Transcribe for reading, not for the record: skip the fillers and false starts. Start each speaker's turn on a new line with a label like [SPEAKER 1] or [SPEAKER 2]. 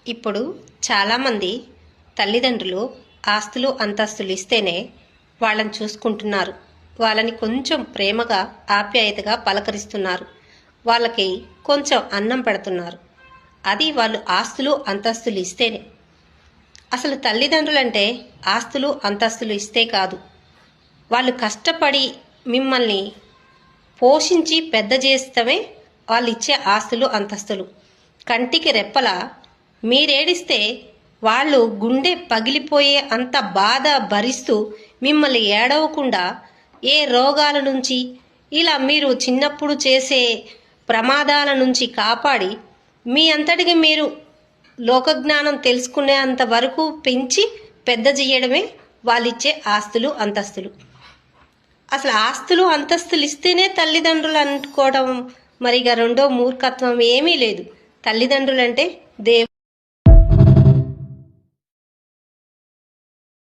[SPEAKER 1] ఇప్పుడు చాలామంది తల్లిదండ్రులు ఆస్తులు అంతస్తులు ఇస్తేనే వాళ్ళని చూసుకుంటున్నారు. వాళ్ళని కొంచెం ప్రేమగా ఆప్యాయతగా పలకరిస్తున్నారు. వాళ్ళకి కొంచెం అన్నం పెడుతున్నారు. అది వాళ్ళు ఆస్తులు అంతస్తులు ఇస్తేనే. అసలు తల్లిదండ్రులంటే ఆస్తులు అంతస్తులు ఇస్తే కాదు, వాళ్ళు కష్టపడి మిమ్మల్ని పోషించి పెద్ద చేస్తమే వాళ్ళు ఇచ్చే ఆస్తులు అంతస్తులు. కంటికి రెప్పలా మీరేడిస్తే వాళ్ళు గుండె పగిలిపోయే అంత బాధ భరిస్తూ మిమ్మల్ని ఏడవకుండా ఏ రోగాల నుంచి ఇలా మీరు చిన్నప్పుడు చేసే ప్రమాదాల నుంచి కాపాడి మీ అంతటికి మీరు లోకజ్ఞానం తెలుసుకునేంత వరకు పెంచి పెద్ద చేయడమే వాళ్ళిచ్చే ఆస్తులు అంతస్తులు. అసలు ఆస్తులు అంతస్తులు ఇస్తేనే తల్లిదండ్రులు అనుకోవడం మరిగా రెండో మూర్ఖత్వం ఏమీ లేదు. తల్లిదండ్రులంటే